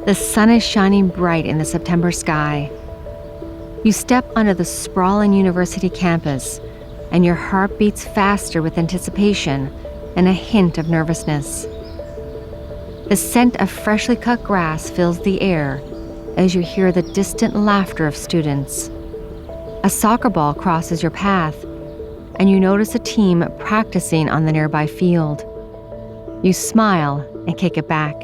The sun is shining bright in the September sky. You step onto the sprawling university campus, and your heart beats faster with anticipation and a hint of nervousness. The scent of freshly cut grass fills the air as you hear the distant laughter of students. A soccer ball crosses your path, and you notice a team practicing on the nearby field. You smile and kick it back.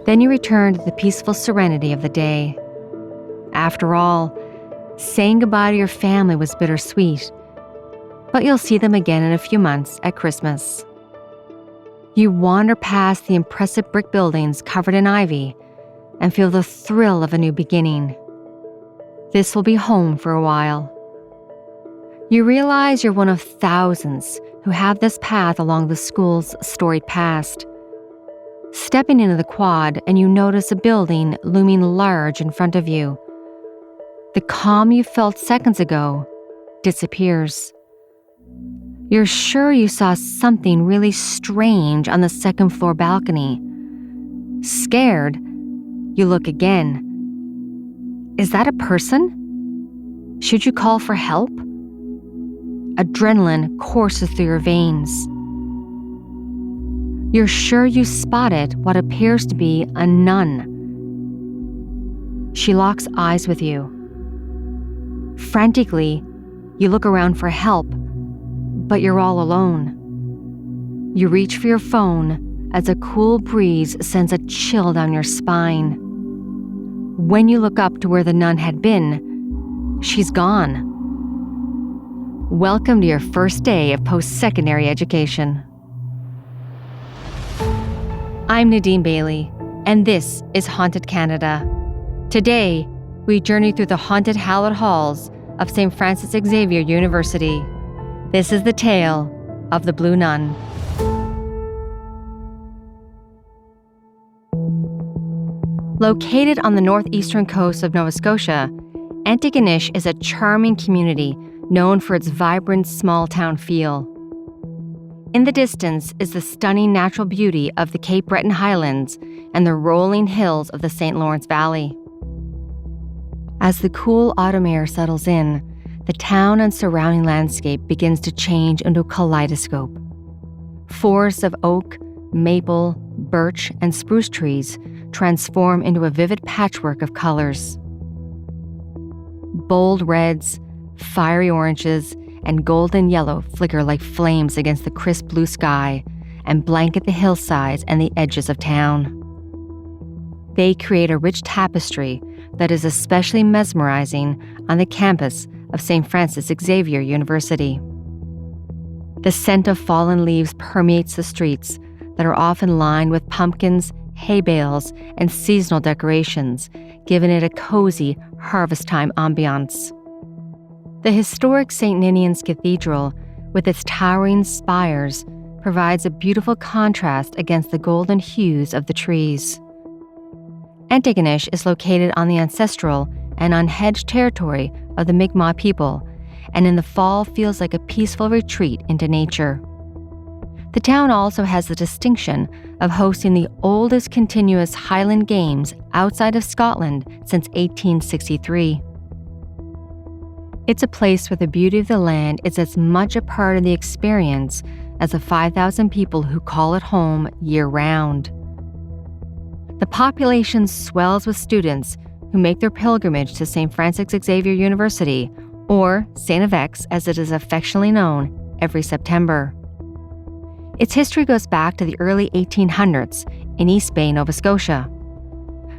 Then you return to the peaceful serenity of the day. After all, saying goodbye to your family was bittersweet, but you'll see them again in a few months at Christmas. You wander past the impressive brick buildings covered in ivy and feel the thrill of a new beginning. This will be home for a while. You realize you're one of thousands who have this path along the school's storied past. Stepping into the quad, and you notice a building looming large in front of you. The calm you felt seconds ago disappears. You're sure you saw something really strange on the second floor balcony. Scared, you look again. Is that a person? Should you call for help? Adrenaline courses through your veins. You're sure you spotted what appears to be a nun. She locks eyes with you. Frantically, you look around for help, but you're all alone. You reach for your phone as a cool breeze sends a chill down your spine. When you look up to where the nun had been, she's gone. Welcome to your first day of post-secondary education. I'm Nadine Bailey, and this is Haunted Canada. Today, we journey through the haunted hallowed halls of St. Francis Xavier University. This is the tale of the Blue Nun. Located on the northeastern coast of Nova Scotia, Antigonish is a charming community known for its vibrant small-town feel. In the distance is the stunning natural beauty of the Cape Breton Highlands and the rolling hills of the St. Lawrence Valley. As the cool autumn air settles in, the town and surrounding landscape begins to change into a kaleidoscope. Forests of oak, maple, birch, and spruce trees transform into a vivid patchwork of colors. Bold reds, fiery oranges, and golden yellow flicker like flames against the crisp blue sky and blanket the hillsides and the edges of town. They create a rich tapestry that is especially mesmerizing on the campus of St. Francis Xavier University. The scent of fallen leaves permeates the streets that are often lined with pumpkins, hay bales, and seasonal decorations, giving it a cozy harvest time ambiance. The historic St. Ninian's Cathedral, with its towering spires, provides a beautiful contrast against the golden hues of the trees. Antigonish is located on the ancestral and unhedged territory of the Mi'kmaq people, and in the fall feels like a peaceful retreat into nature. The town also has the distinction of hosting the oldest continuous Highland Games outside of Scotland since 1863. It's a place where the beauty of the land is as much a part of the experience as the 5,000 people who call it home year-round. The population swells with students who make their pilgrimage to St. Francis Xavier University, or St. FX as it is affectionately known, every September. Its history goes back to the early 1800s in East Bay, Nova Scotia.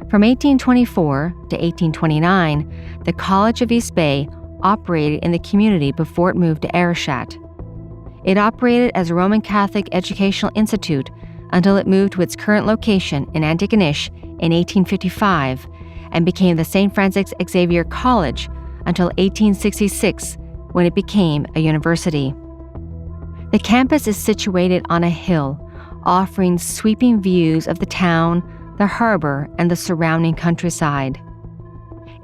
From 1824 to 1829, the College of East Bay operated in the community before it moved to Arishat. It operated as a Roman Catholic educational institute until it moved to its current location in Antigonish in 1855 and became the St. Francis Xavier College until 1866, when it became a university. The campus is situated on a hill, offering sweeping views of the town, the harbor, and the surrounding countryside.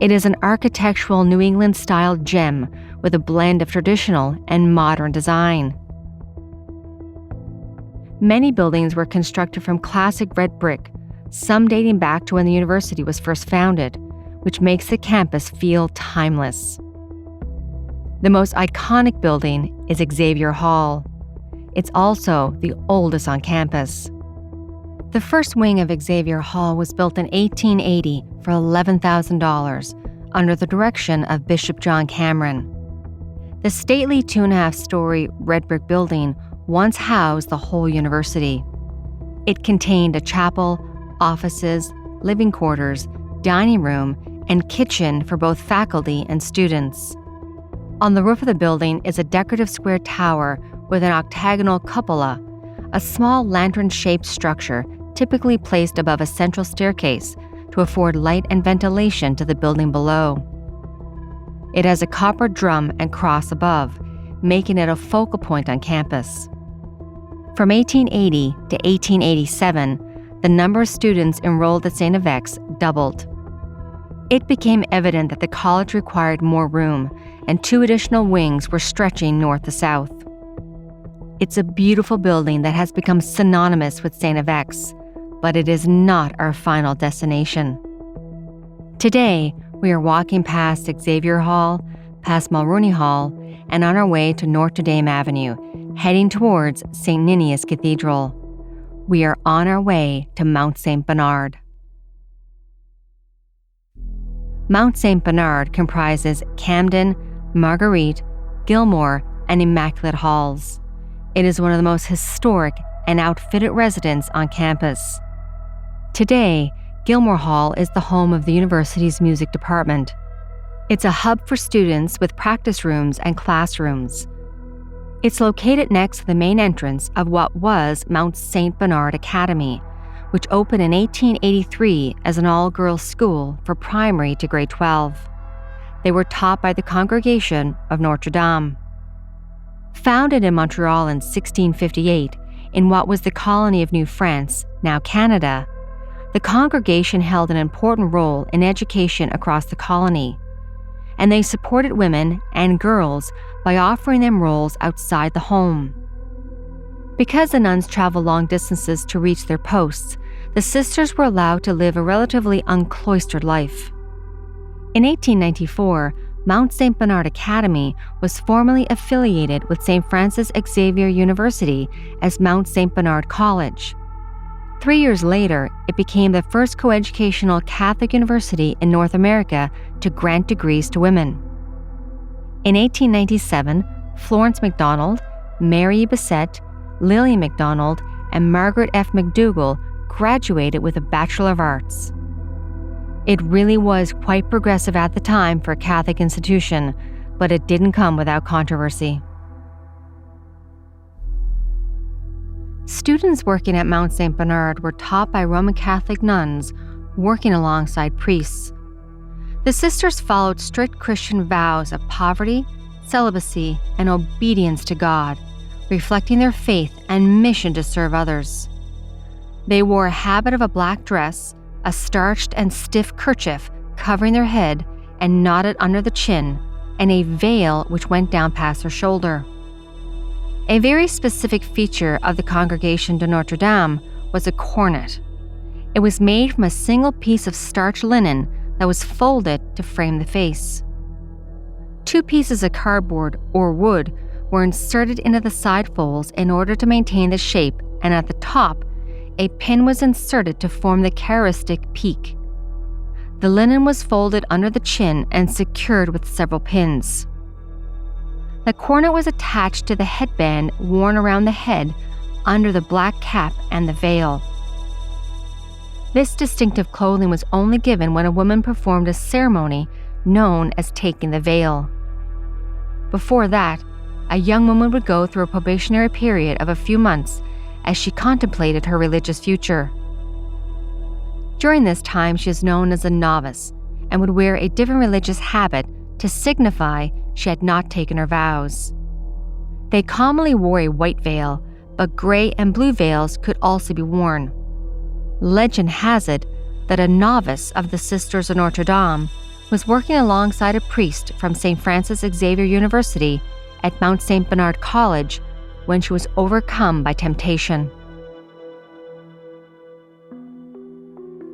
It is an architectural New England-style gem with a blend of traditional and modern design. Many buildings were constructed from classic red brick, some dating back to when the university was first founded, which makes the campus feel timeless. The most iconic building is Xavier Hall. It's also the oldest on campus. The first wing of Xavier Hall was built in 1880 for $11,000 under the direction of Bishop John Cameron. The stately 2.5-story red brick building once housed the whole university. It contained a chapel, offices, living quarters, dining room, and kitchen for both faculty and students. On the roof of the building is a decorative square tower with an octagonal cupola, a small lantern-shaped structure typically placed above a central staircase to afford light and ventilation to the building below. It has a copper drum and cross above, making it a focal point on campus. From 1880 to 1887, the number of students enrolled at St. FX doubled. It became evident that the college required more room, and 2 additional wings were stretching north to south. It's a beautiful building that has become synonymous with St. FX, but it is not our final destination. Today, we are walking past Xavier Hall, past Mulrooney Hall, and on our way to Notre Dame Avenue, heading towards St. Ninius Cathedral. We are on our way to Mount St. Bernard. Mount St. Bernard comprises Camden, Marguerite, Gilmore, and Immaculate Halls. It is one of the most historic and outfitted residences on campus. Today, Gilmore Hall is the home of the university's music department. It's a hub for students with practice rooms and classrooms. It's located next to the main entrance of what was Mount St. Bernard Academy, which opened in 1883 as an all-girls school for primary to grade 12. They were taught by the Congregation of Notre Dame. Founded in Montreal in 1658, in what was the colony of New France, now Canada, the congregation held an important role in education across the colony, and they supported women and girls by offering them roles outside the home. Because the nuns traveled long distances to reach their posts, the sisters were allowed to live a relatively uncloistered life. In 1894, Mount St. Bernard Academy was formally affiliated with St. Francis Xavier University as Mount St. Bernard College. 3 years later, it became the first coeducational Catholic university in North America to grant degrees to women. In 1897, Florence MacDonald, Mary Bassett, Lillian MacDonald, and Margaret F. McDougall graduated with a Bachelor of Arts. It really was quite progressive at the time for a Catholic institution, but it didn't come without controversy. Students working at Mount St. Bernard were taught by Roman Catholic nuns working alongside priests. The sisters followed strict Christian vows of poverty, celibacy, and obedience to God, reflecting their faith and mission to serve others. They wore a habit of a black dress, a starched and stiff kerchief covering their head and knotted under the chin, and a veil which went down past their shoulder. A very specific feature of the Congregation de Notre Dame was a cornet. It was made from a single piece of starched linen that was folded to frame the face. 2 pieces of cardboard or wood were inserted into the side folds in order to maintain the shape, and at the top, a pin was inserted to form the characteristic peak. The linen was folded under the chin and secured with several pins. The cornet was attached to the headband worn around the head under the black cap and the veil. This distinctive clothing was only given when a woman performed a ceremony known as taking the veil. Before that, a young woman would go through a probationary period of a few months as she contemplated her religious future. During this time, she is known as a novice and would wear a different religious habit to signify she had not taken her vows. They commonly wore a white veil, but gray and blue veils could also be worn. Legend has it that a novice of the Sisters of Notre Dame was working alongside a priest from St. Francis Xavier University at Mount St. Bernard College when she was overcome by temptation.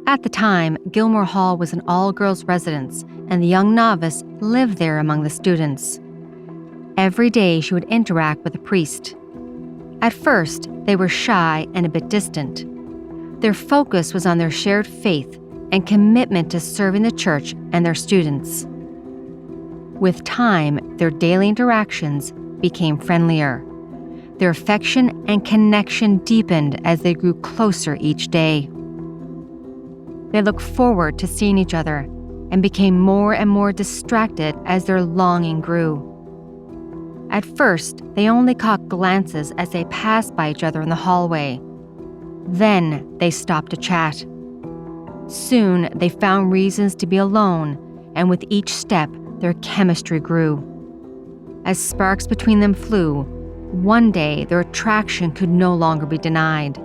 At the time, Gilmore Hall was an all-girls residence, and the young novice lived there among the students. Every day she would interact with a priest. At first, they were shy and a bit distant. Their focus was on their shared faith and commitment to serving the church and their students. With time, their daily interactions became friendlier. Their affection and connection deepened as they grew closer each day. They looked forward to seeing each other and became more and more distracted as their longing grew. At first, they only caught glances as they passed by each other in the hallway. Then they stopped to chat. Soon, they found reasons to be alone, and with each step, their chemistry grew. As sparks between them flew, one day their attraction could no longer be denied.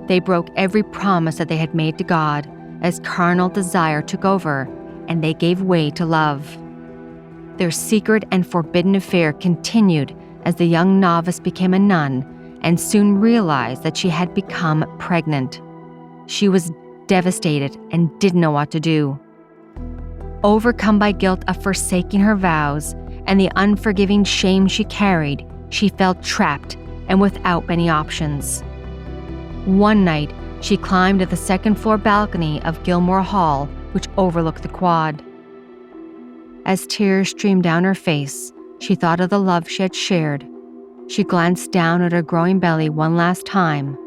They broke every promise that they had made to God as carnal desire took over, and they gave way to love. Their secret and forbidden affair continued as the young novice became a nun and soon realized that she had become pregnant. She was devastated and didn't know what to do. Overcome by guilt of forsaking her vows and the unforgiving shame she carried, she felt trapped and without many options. One night, she climbed to the second-floor balcony of Gilmore Hall, which overlooked the quad. As tears streamed down her face, she thought of the love she had shared. She glanced down at her growing belly one last time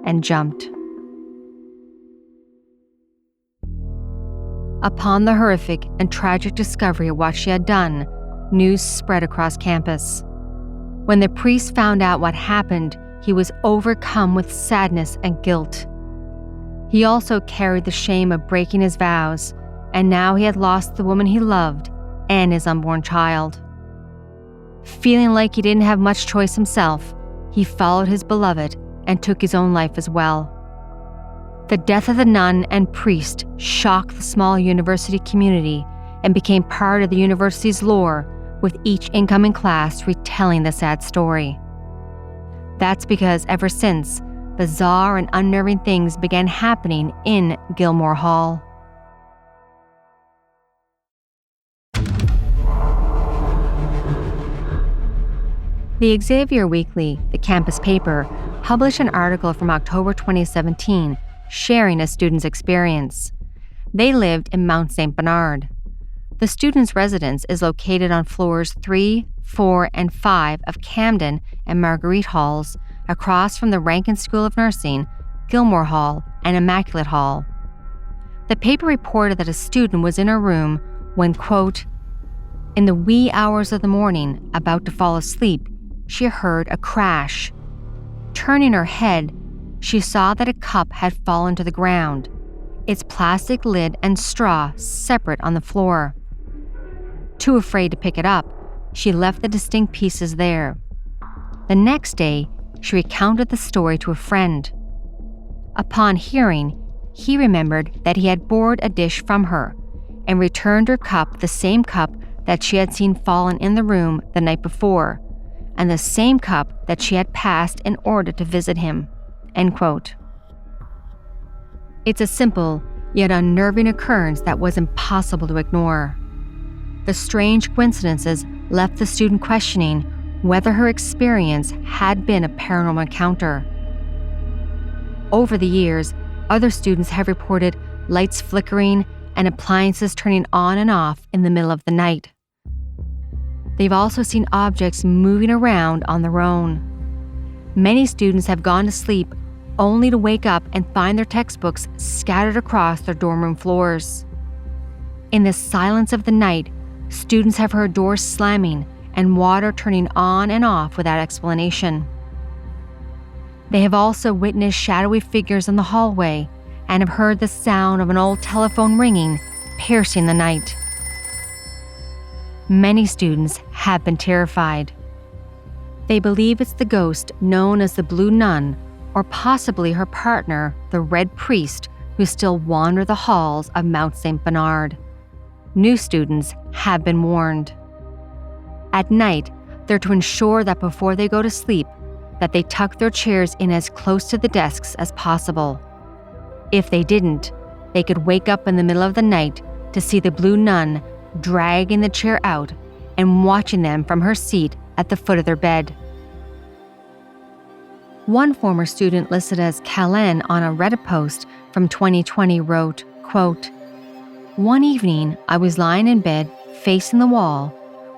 and jumped. Upon the horrific and tragic discovery of what she had done, news spread across campus. When the priest found out what happened, he was overcome with sadness and guilt. He also carried the shame of breaking his vows, and now he had lost the woman he loved and his unborn child. Feeling like he didn't have much choice himself, he followed his beloved and took his own life as well. The death of the nun and priest shocked the small university community and became part of the university's lore, with each incoming class retelling the sad story. That's because ever since, bizarre and unnerving things began happening in Gilmore Hall. The Xavier Weekly, the campus paper, published an article from October 2017 sharing a student's experience. They lived in Mount St. Bernard. The student's residence is located on floors 3, 4, and 5 of Camden and Marguerite Halls, across from the Rankin School of Nursing, Gilmore Hall, and Immaculate Hall. The paper reported that a student was in her room when, quote, "In the wee hours of the morning, about to fall asleep, she heard a crash. Turning her head, she saw that a cup had fallen to the ground, its plastic lid and straw separate on the floor. Too afraid to pick it up, she left the distinct pieces there. The next day, she recounted the story to a friend. Upon hearing, he remembered that he had borrowed a dish from her and returned her cup, the same cup that she had seen fallen in the room the night before, and the same cup that she had passed in order to visit him." End quote. It's a simple yet unnerving occurrence that was impossible to ignore. The strange coincidences left the student questioning whether her experience had been a paranormal encounter. Over the years, other students have reported lights flickering and appliances turning on and off in the middle of the night. They've also seen objects moving around on their own. Many students have gone to sleep only to wake up and find their textbooks scattered across their dorm room floors. In the silence of the night, students have heard doors slamming and water turning on and off without explanation. They have also witnessed shadowy figures in the hallway and have heard the sound of an old telephone ringing, piercing the night. Many students have been terrified. They believe it's the ghost known as the Blue Nun, or possibly her partner, the Red Priest, who still wander the halls of Mount St. Bernard. New students have been warned. At night, they're to ensure that before they go to sleep, that they tuck their chairs in as close to the desks as possible. If they didn't, they could wake up in the middle of the night to see the Blue Nun dragging the chair out and watching them from her seat at the foot of their bed. One former student listed as Kalen on a Reddit post from 2020 wrote, quote, "One evening, I was lying in bed facing the wall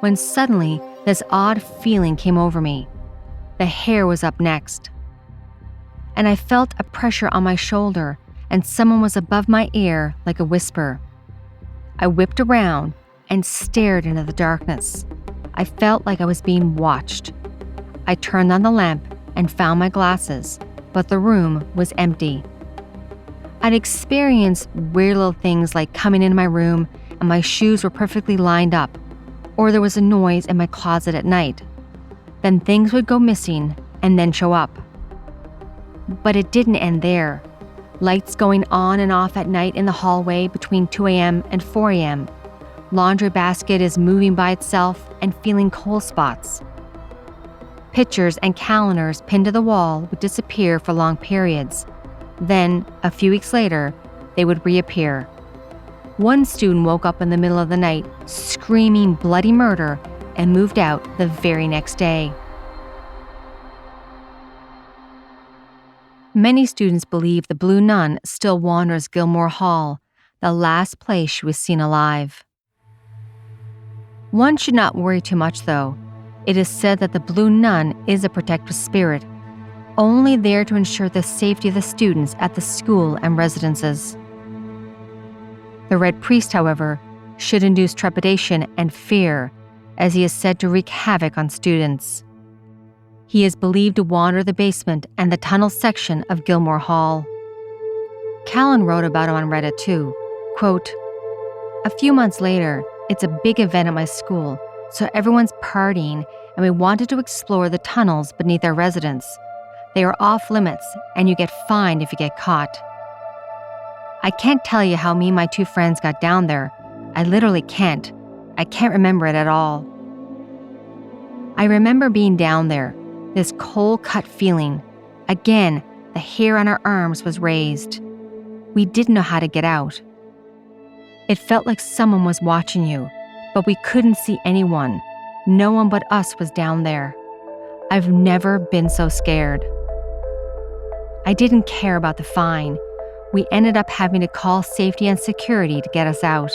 when suddenly this odd feeling came over me. The hair was up next. And I felt a pressure on my shoulder and someone was above my ear like a whisper. I whipped around and stared into the darkness. I felt like I was being watched. I turned on the lamp and found my glasses, but the room was empty. I'd experienced weird little things like coming into my room and my shoes were perfectly lined up, or there was a noise in my closet at night. Then things would go missing and then show up. But it didn't end there. Lights going on and off at night in the hallway between 2 a.m. and 4 a.m. Laundry basket is moving by itself and feeling cold spots. Pictures and calendars pinned to the wall would disappear for long periods. Then, a few weeks later, they would reappear. One student woke up in the middle of the night, screaming bloody murder, and moved out the very next day. Many students believe the Blue Nun still wanders Gilmore Hall, the last place she was seen alive. One should not worry too much, though. It is said that the Blue Nun is a protective spirit, only there to ensure the safety of the students at the school and residences. The Red Priest, however, should induce trepidation and fear, as he is said to wreak havoc on students. He is believed to wander the basement and the tunnel section of Gilmore Hall. Callan wrote about him on Reddit too, quote, "A few months later, it's a big event at my school, so everyone's partying and we wanted to explore the tunnels beneath our residence. They are off limits and you get fined if you get caught. I can't tell you how me and my two friends got down there. I literally can't. I can't remember it at all. I remember being down there, this cold-cut feeling. Again, the hair on our arms was raised. We didn't know how to get out. It felt like someone was watching you, but we couldn't see anyone. No one but us was down there. I've never been so scared. I didn't care about the fine. We ended up having to call safety and security to get us out.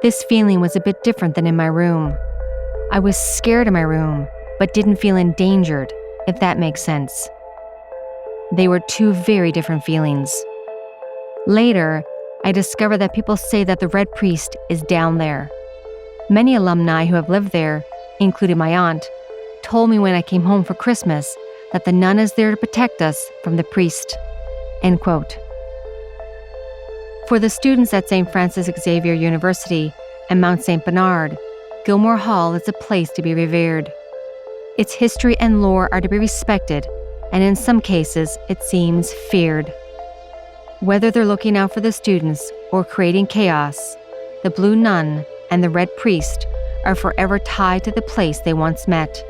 This feeling was a bit different than in my room. I was scared in my room, but didn't feel endangered, if that makes sense. They were two very different feelings. Later, I discovered that people say that the Red Priest is down there. Many alumni who have lived there, including my aunt, told me when I came home for Christmas that the nun is there to protect us from the priest." End quote. For the students at St. Francis Xavier University and Mount St. Bernard, Gilmore Hall is a place to be revered. Its history and lore are to be respected, and in some cases, it seems feared. Whether they're looking out for the students or creating chaos, the Blue Nun and the Red Priest are forever tied to the place they once met.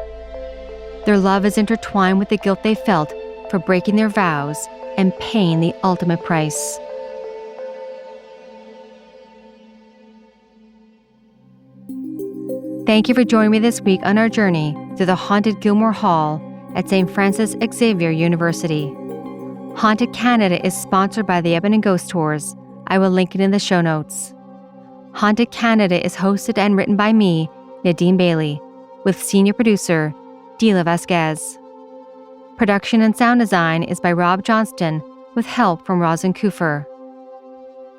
Their love is intertwined with the guilt they felt for breaking their vows and paying the ultimate price. Thank you for joining me this week on our journey through the haunted Gilmore Hall at St. Francis Xavier University. Haunted Canada is sponsored by the Edmonton Ghost Tours. I will link it in the show notes. Haunted Canada is hosted and written by me, Nadine Bailey, with senior producer, Dila Vasquez. Production and sound design is by Rob Johnston, with help from Rosin Kufer.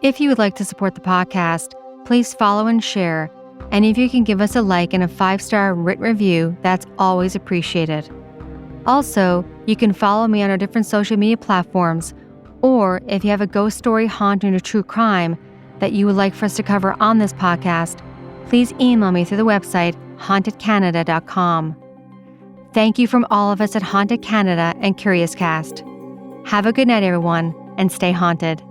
If you would like to support the podcast, please follow and share, and if you can give us a like and a 5-star written review, that's always appreciated. Also, you can follow me on our different social media platforms, or if you have a ghost story, haunting, or true crime that you would like for us to cover on this podcast, please email me through the website hauntedcanada.com. Thank you from all of us at Haunted Canada and Curious Cast. Have a good night, everyone, and stay haunted.